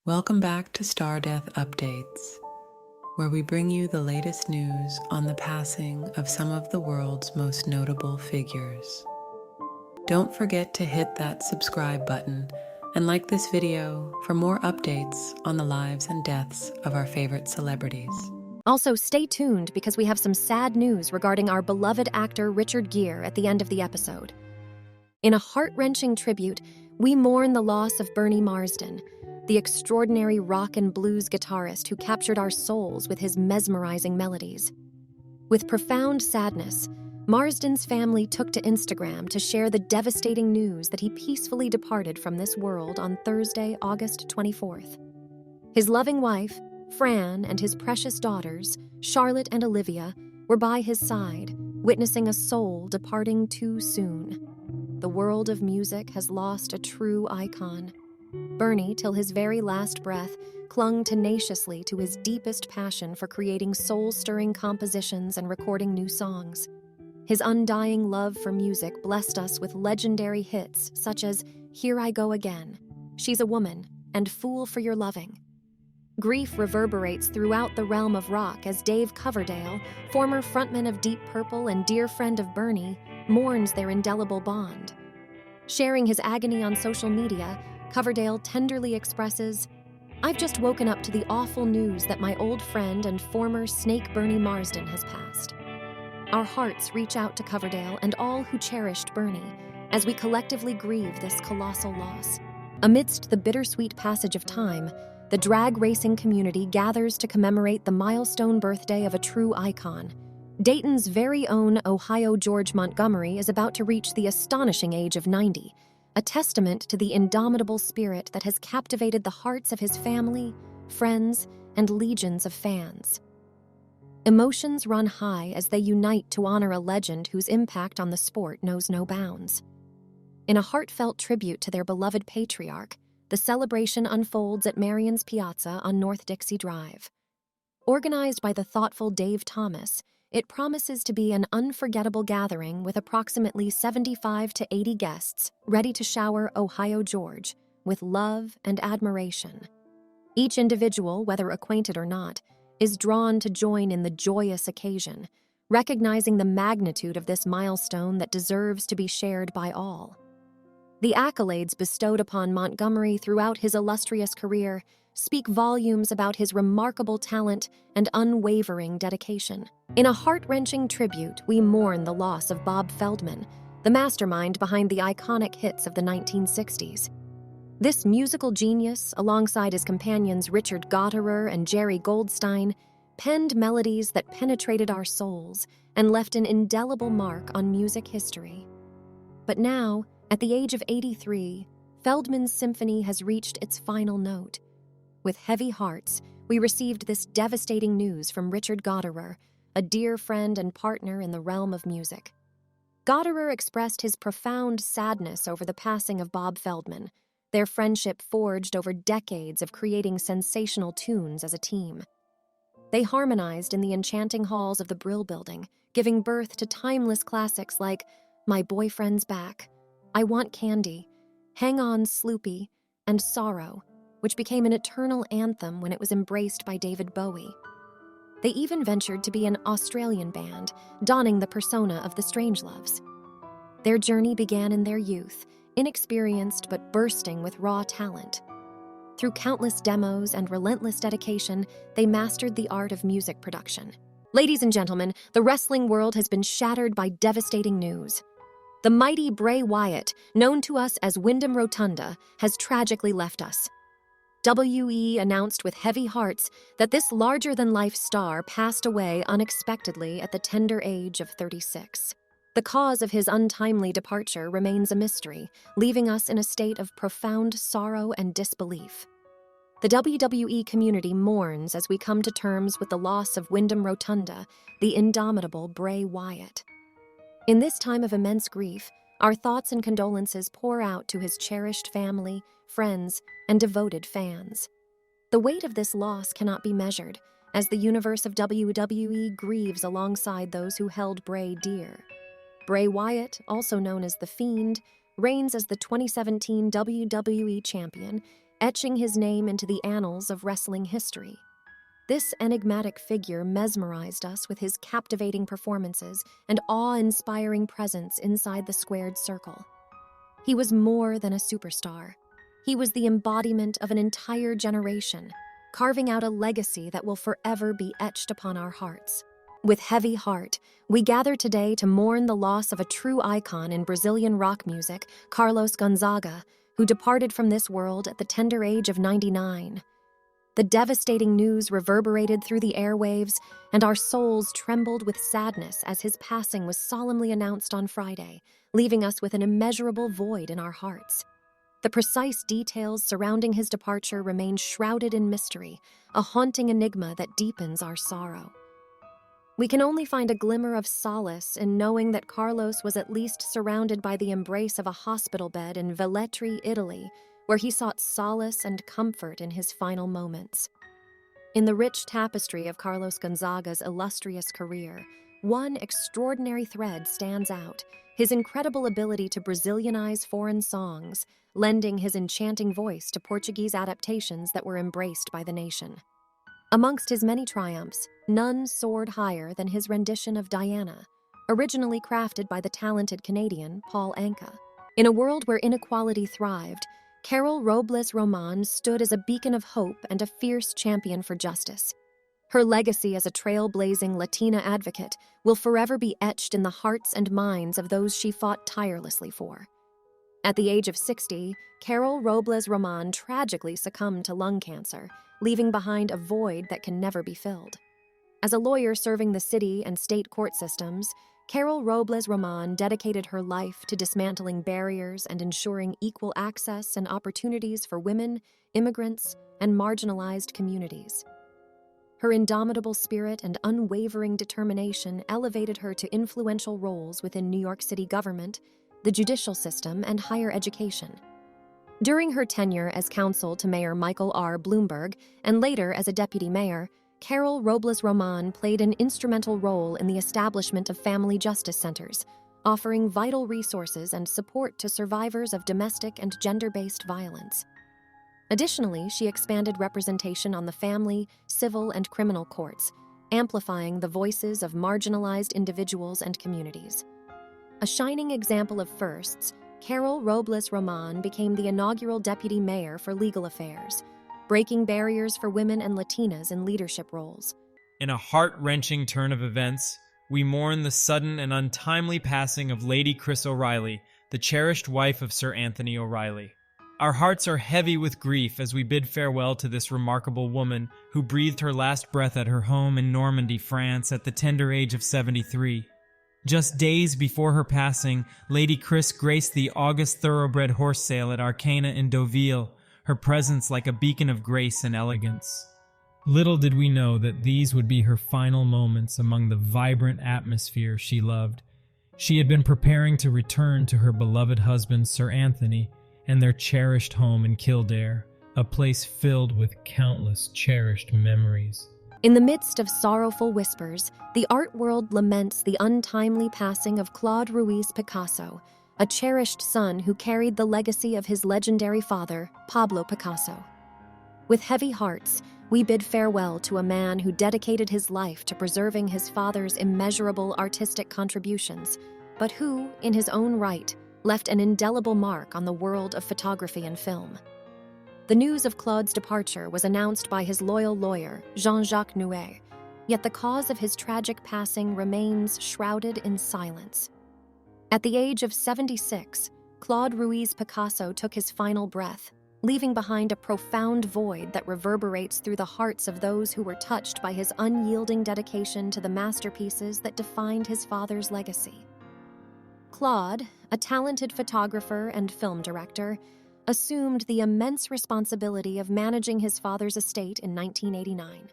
Welcome back to Star Death Updates, where we bring you the latest news on the passing of some of the world's most notable figures. Don't forget to hit that subscribe button and like this video for more updates on the lives and deaths of our favorite celebrities. Also, stay tuned because we have some sad news regarding our beloved actor Richard Gere at the end of the episode. In a heart-wrenching tribute, we mourn the loss of Bernie Marsden, the extraordinary rock and blues guitarist who captured our souls with his mesmerizing melodies. With profound sadness, Marsden's family took to Instagram to share the devastating news that he peacefully departed from this world on Thursday, August 24th. His loving wife, Fran, and his precious daughters, Charlotte and Olivia, were by his side, witnessing a soul departing too soon. The world of music has lost a true icon. Bernie, till his very last breath, clung tenaciously to his deepest passion for creating soul-stirring compositions and recording new songs. His undying love for music blessed us with legendary hits such as Here I Go Again, She's a Woman, and Fool for Your Loving. Grief reverberates throughout the realm of rock as Dave Coverdale, former frontman of Deep Purple and dear friend of Bernie, mourns their indelible bond. Sharing his agony on social media, Coverdale tenderly expresses, "I've just woken up to the awful news that my old friend and former Snake Bernie Marsden has passed." Our hearts reach out to Coverdale and all who cherished Bernie as we collectively grieve this colossal loss. Amidst the bittersweet passage of time, the drag racing community gathers to commemorate the milestone birthday of a true icon. Dayton's very own Ohio George Montgomery is about to reach the astonishing age of 90, a testament to the indomitable spirit that has captivated the hearts of his family, friends, and legions of fans. Emotions run high as they unite to honor a legend whose impact on the sport knows no bounds. In a heartfelt tribute to their beloved patriarch, the celebration unfolds at Marion's Piazza on North Dixie Drive. Organized by the thoughtful Dave Thomas, it promises to be an unforgettable gathering with approximately 75 to 80 guests ready to shower Ohio George with love and admiration. Each individual, whether acquainted or not, is drawn to join in the joyous occasion, recognizing the magnitude of this milestone that deserves to be shared by all. The accolades bestowed upon Montgomery throughout his illustrious career speak volumes about his remarkable talent and unwavering dedication. In a heart-wrenching tribute, we mourn the loss of Bob Feldman, the mastermind behind the iconic hits of the 1960s. This musical genius, alongside his companions Richard Gotterer and Jerry Goldstein, penned melodies that penetrated our souls and left an indelible mark on music history. But now, at the age of 83, Feldman's symphony has reached its final note. With heavy hearts, we received this devastating news from Richard Gotterer, a dear friend and partner in the realm of music. Gotterer expressed his profound sadness over the passing of Bob Feldman, their friendship forged over decades of creating sensational tunes as a team. They harmonized in the enchanting halls of the Brill Building, giving birth to timeless classics like My Boyfriend's Back, I Want Candy, Hang On Sloopy, and Sorrow, which became an eternal anthem when it was embraced by David Bowie. They even ventured to be an Australian band, donning the persona of the Strangeloves. Their journey began in their youth, inexperienced but bursting with raw talent. Through countless demos and relentless dedication, they mastered the art of music production. Ladies and gentlemen, the wrestling world has been shattered by devastating news. The mighty Bray Wyatt, known to us as Wyndham Rotunda, has tragically left us. WE announced with heavy hearts that this larger-than-life star passed away unexpectedly at the tender age of 36. The cause of his untimely departure remains a mystery, leaving us in a state of profound sorrow and disbelief. The WWE community mourns as we come to terms with the loss of Wyndham Rotunda, the indomitable Bray Wyatt. In this time of immense grief, our thoughts and condolences pour out to his cherished family, friends, and devoted fans. The weight of this loss cannot be measured, as the universe of WWE grieves alongside those who held Bray dear. Bray Wyatt, also known as The Fiend, reigns as the 2017 WWE Champion etching his name into the annals of wrestling history. This enigmatic figure mesmerized us with his captivating performances and awe-inspiring presence inside the squared circle. He was more than a superstar. He was the embodiment of an entire generation, carving out a legacy that will forever be etched upon our hearts. With heavy heart, we gather today to mourn the loss of a true icon in Brazilian rock music, Carlos Gonzaga, who departed from this world at the tender age of 99. The devastating news reverberated through the airwaves, and our souls trembled with sadness as his passing was solemnly announced on Friday, leaving us with an immeasurable void in our hearts. The precise details surrounding his departure remain shrouded in mystery, a haunting enigma that deepens our sorrow. We can only find a glimmer of solace in knowing that Carlos was at least surrounded by the embrace of a hospital bed in Velletri, Italy, where he sought solace and comfort in his final moments. In the rich tapestry of Carlos Gonzaga's illustrious career, one extraordinary thread stands out: his incredible ability to Brazilianize foreign songs, lending his enchanting voice to Portuguese adaptations that were embraced by the nation. Amongst his many triumphs, none soared higher than his rendition of Diana, originally crafted by the talented Canadian Paul Anka. In a world where inequality thrived, Carol Robles Roman stood as a beacon of hope and a fierce champion for justice. Her legacy as a trailblazing Latina advocate will forever be etched in the hearts and minds of those she fought tirelessly for. At the age of 60, Carol Robles Roman tragically succumbed to lung cancer, leaving behind a void that can never be filled. As a lawyer serving the city and state court systems, Carol Robles Roman dedicated her life to dismantling barriers and ensuring equal access and opportunities for women, immigrants, and marginalized communities. Her indomitable spirit and unwavering determination elevated her to influential roles within New York City government, the judicial system, and higher education. During her tenure as counsel to Mayor Michael R. Bloomberg, and later as a deputy mayor, Carol Robles Roman played an instrumental role in the establishment of family justice centers, offering vital resources and support to survivors of domestic and gender-based violence. Additionally, she expanded representation on the family, civil, and criminal courts, amplifying the voices of marginalized individuals and communities. A shining example of firsts, Carol Robles Roman became the inaugural deputy mayor for legal affairs, breaking barriers for women and Latinas in leadership roles. In a heart-wrenching turn of events, we mourn the sudden and untimely passing of Lady Chris O'Reilly, the cherished wife of Sir Anthony O'Reilly. Our hearts are heavy with grief as we bid farewell to this remarkable woman who breathed her last breath at her home in Normandy, France at the tender age of 73. Just days before her passing, Lady Chris graced the August thoroughbred horse sale at Arcana in Deauville, her presence like a beacon of grace and elegance. Little did we know that these would be her final moments among the vibrant atmosphere she loved. She had been preparing to return to her beloved husband, Sir Anthony, and their cherished home in Kildare, a place filled with countless cherished memories. In the midst of sorrowful whispers, the art world laments the untimely passing of Claude Picasso, a cherished son who carried the legacy of his legendary father, Pablo Picasso. With heavy hearts, we bid farewell to a man who dedicated his life to preserving his father's immeasurable artistic contributions, but who, in his own right, left an indelible mark on the world of photography and film. The news of Claude's departure was announced by his loyal lawyer, Jean-Jacques Nouet, yet the cause of his tragic passing remains shrouded in silence. At the age of 76, Claude Picasso took his final breath, leaving behind a profound void that reverberates through the hearts of those who were touched by his unyielding dedication to the masterpieces that defined his father's legacy. Claude, a talented photographer and film director, assumed the immense responsibility of managing his father's estate in 1989.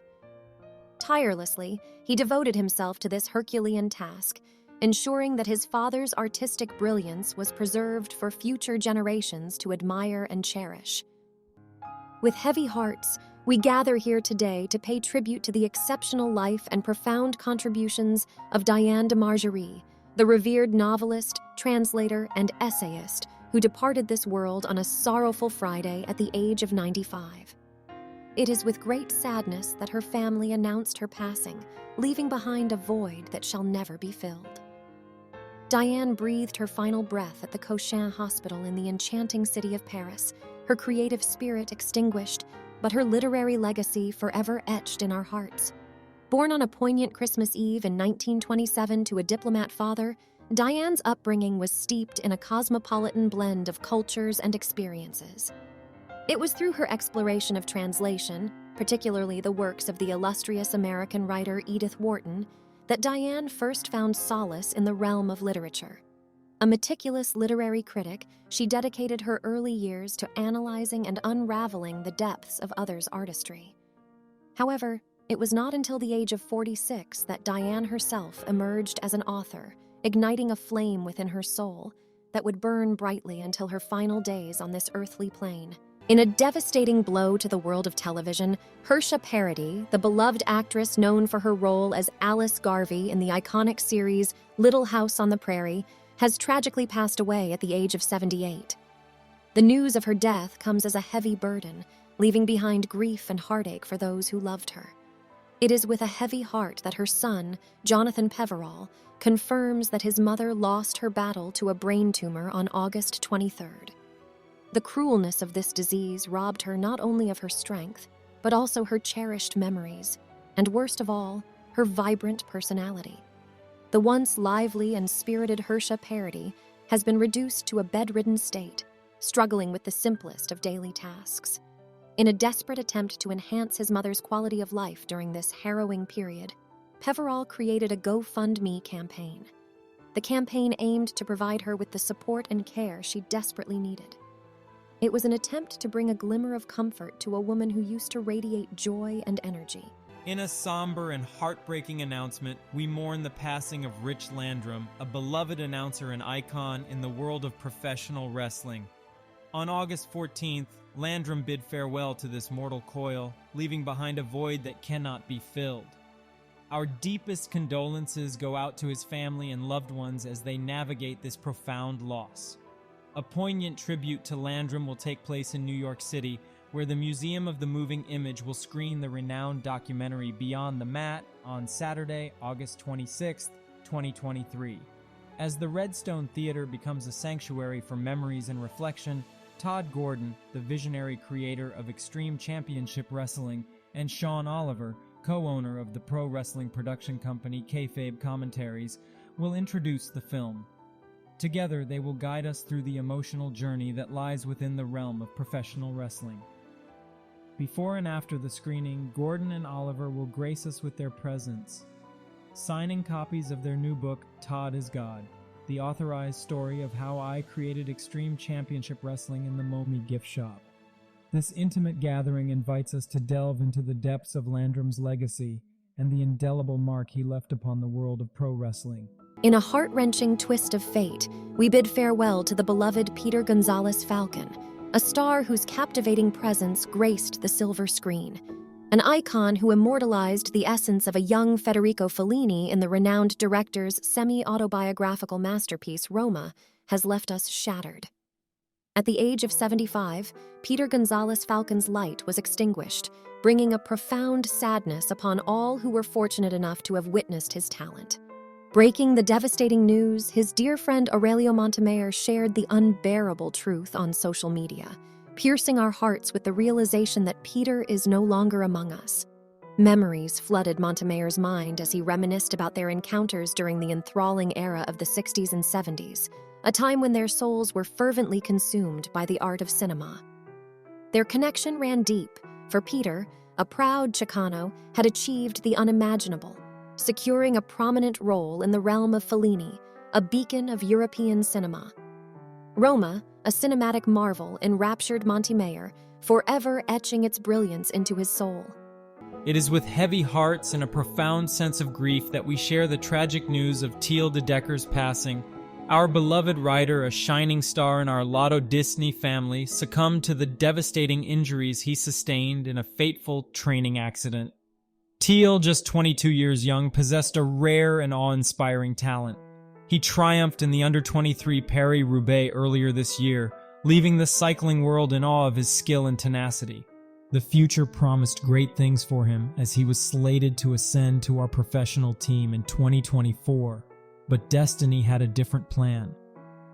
Tirelessly, he devoted himself to this Herculean task, ensuring that his father's artistic brilliance was preserved for future generations to admire and cherish. With heavy hearts, we gather here today to pay tribute to the exceptional life and profound contributions of Diane de Medici, the revered novelist, translator, and essayist who departed this world on a sorrowful Friday at the age of 95. It is with great sadness that her family announced her passing, leaving behind a void that shall never be filled. Diane breathed her final breath at the Cochin Hospital in the enchanting city of Paris, her creative spirit extinguished, but her literary legacy forever etched in our hearts. Born on a poignant Christmas Eve in 1927 to a diplomat father, Diane's upbringing was steeped in a cosmopolitan blend of cultures and experiences. It was through her exploration of translation, particularly the works of the illustrious American writer Edith Wharton, that Diane first found solace in the realm of literature. A meticulous literary critic, she dedicated her early years to analyzing and unraveling the depths of others' artistry. However, it was not until the age of 46 that Diane herself emerged as an author, igniting a flame within her soul that would burn brightly until her final days on this earthly plane. In a devastating blow to the world of television, Hersha Parody, the beloved actress known for her role as Alice Garvey in the iconic series Little House on the Prairie, has tragically passed away at the age of 78. The news of her death comes as a heavy burden, leaving behind grief and heartache for those who loved her. It is with a heavy heart that her son, Jonathan Peverall, confirms that his mother lost her battle to a brain tumor on August 23rd. The cruelness of this disease robbed her not only of her strength, but also her cherished memories, and worst of all, her vibrant personality. The once lively and spirited Hersha Parody has been reduced to a bedridden state, struggling with the simplest of daily tasks. In a desperate attempt to enhance his mother's quality of life during this harrowing period, Peverall created a GoFundMe campaign. The campaign aimed to provide her with the support and care she desperately needed. It was an attempt to bring a glimmer of comfort to a woman who used to radiate joy and energy. In a somber and heartbreaking announcement, we mourn the passing of Rich Landrum, a beloved announcer and icon in the world of professional wrestling. On August 14th, Landrum bid farewell to this mortal coil, leaving behind a void that cannot be filled. Our deepest condolences go out to his family and loved ones as they navigate this profound loss. A poignant tribute to Landrum will take place in New York City, where the Museum of the Moving Image will screen the renowned documentary Beyond the Mat on Saturday, August 26, 2023. As the Redstone Theater becomes a sanctuary for memories and reflection, Todd Gordon, the visionary creator of Extreme Championship Wrestling, and Sean Oliver, co-owner of the pro wrestling production company Kayfabe Commentaries, will introduce the film. Together, they will guide us through the emotional journey that lies within the realm of professional wrestling. Before and after the screening, Gordon and Oliver will grace us with their presence, signing copies of their new book, Todd is God, the authorized story of how I created Extreme Championship Wrestling in the Momi gift shop. This intimate gathering invites us to delve into the depths of Landrum's legacy and the indelible mark he left upon the world of pro wrestling. In a heart-wrenching twist of fate, we bid farewell to the beloved Peter Gonzalez Falcon, a star whose captivating presence graced the silver screen, an icon who immortalized the essence of a young Federico Fellini in the renowned director's semi-autobiographical masterpiece Roma, has left us shattered. At the age of 75, Peter Gonzalez Falcon's light was extinguished, bringing a profound sadness upon all who were fortunate enough to have witnessed his talent. Breaking the devastating news, his dear friend Aurelio Montemayor shared the unbearable truth on social media, piercing our hearts with the realization that Peter is no longer among us. Memories flooded Montemayor's mind as he reminisced about their encounters during the enthralling era of the 60s and 70s, a time when their souls were fervently consumed by the art of cinema. Their connection ran deep, for Peter, a proud Chicano, had achieved the unimaginable, securing a prominent role in the realm of Fellini, a beacon of European cinema. Roma, a cinematic marvel, enraptured Montemayor, forever etching its brilliance into his soul. It is with heavy hearts and a profound sense of grief that we share the tragic news of Teal de Decker's passing. Our beloved writer, a shining star in our Lotto Disney family, succumbed to the devastating injuries he sustained in a fateful training accident. Teal, just 22 years young, possessed a rare and awe-inspiring talent. He triumphed in the under-23 Paris-Roubaix earlier this year, leaving the cycling world in awe of his skill and tenacity. The future promised great things for him as he was slated to ascend to our professional team in 2024, but destiny had a different plan.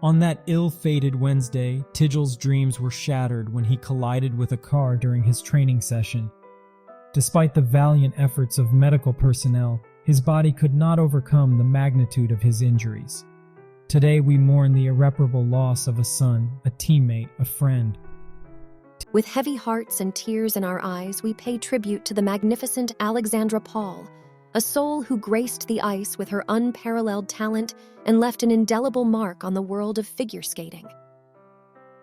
On that ill-fated Wednesday, Tigel's dreams were shattered when he collided with a car during his training session. Despite the valiant efforts of medical personnel, his body could not overcome the magnitude of his injuries. Today we mourn the irreparable loss of a son, a teammate, a friend. With heavy hearts and tears in our eyes, we pay tribute to the magnificent Alexandra Paul, a soul who graced the ice with her unparalleled talent and left an indelible mark on the world of figure skating.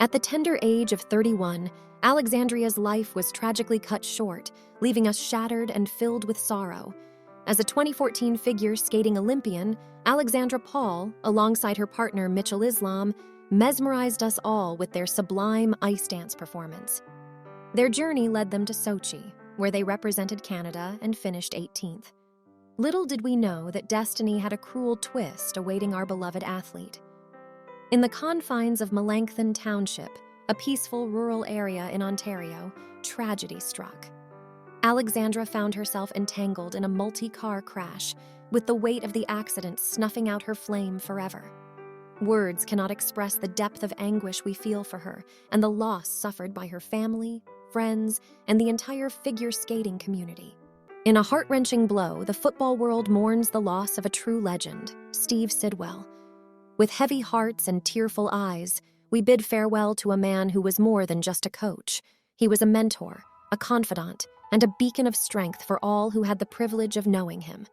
At the tender age of 31, Alexandria's life was tragically cut short, leaving us shattered and filled with sorrow. As a 2014 figure skating Olympian, Alexandra Paul, alongside her partner Mitchell Islam, mesmerized us all with their sublime ice dance performance. Their journey led them to Sochi, where they represented Canada and finished 18th. Little did we know that destiny had a cruel twist awaiting our beloved athlete. In the confines of Melanchthon Township, a peaceful rural area in Ontario, tragedy struck. Alexandra found herself entangled in a multi-car crash, with the weight of the accident snuffing out her flame forever. Words cannot express the depth of anguish we feel for her and the loss suffered by her family, friends, and the entire figure skating community. In a heart-wrenching blow, the football world mourns the loss of a true legend, Steve Sidwell. With heavy hearts and tearful eyes, we bid farewell to a man who was more than just a coach. He was a mentor, a confidant, and a beacon of strength for all who had the privilege of knowing him.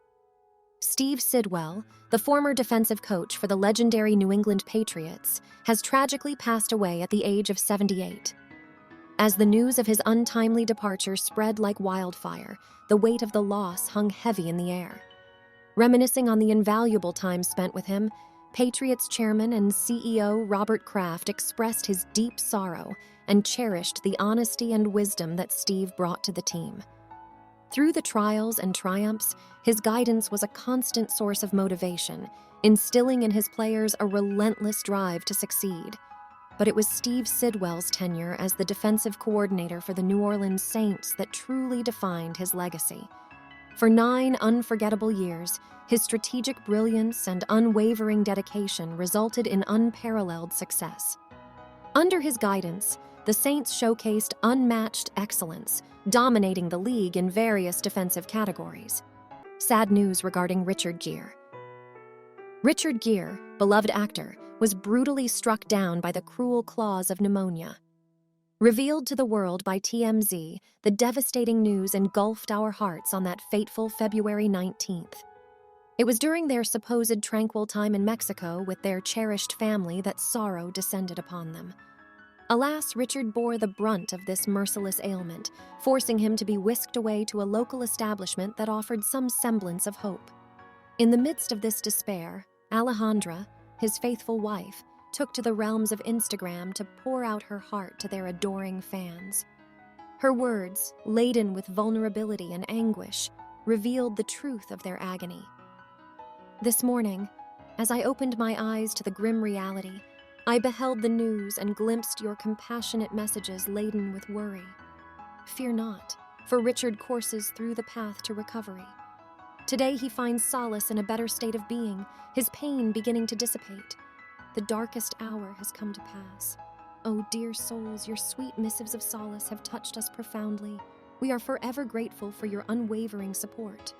Steve Sidwell, the former defensive coach for the legendary New England Patriots, has tragically passed away at the age of 78. As the news of his untimely departure spread like wildfire, the weight of the loss hung heavy in the air. Reminiscing on the invaluable time spent with him, Patriots chairman and CEO Robert Kraft expressed his deep sorrow and cherished the honesty and wisdom that Steve brought to the team. Through the trials and triumphs, his guidance was a constant source of motivation, instilling in his players a relentless drive to succeed. But it was Steve Sidwell's tenure as the defensive coordinator for the New Orleans Saints that truly defined his legacy. For 9 unforgettable years, his strategic brilliance and unwavering dedication resulted in unparalleled success. Under his guidance, the Saints showcased unmatched excellence, dominating the league in various defensive categories. Sad news regarding Richard Gere. Richard Gere, beloved actor, was brutally struck down by the cruel claws of pneumonia. Revealed to the world by TMZ, the devastating news engulfed our hearts on that fateful February 19th. It was during their supposed tranquil time in Mexico with their cherished family that sorrow descended upon them. Alas, Richard bore the brunt of this merciless ailment, forcing him to be whisked away to a local establishment that offered some semblance of hope. In the midst of this despair, Alejandra, his faithful wife, took to the realms of Instagram to pour out her heart to their adoring fans. Her words, laden with vulnerability and anguish, revealed the truth of their agony. This morning, as I opened my eyes to the grim reality, I beheld the news and glimpsed your compassionate messages laden with worry. Fear not, for Richard courses through the path to recovery. Today he finds solace in a better state of being, his pain beginning to dissipate. The darkest hour has come to pass. Oh, dear souls, your sweet missives of solace have touched us profoundly. We are forever grateful for your unwavering support.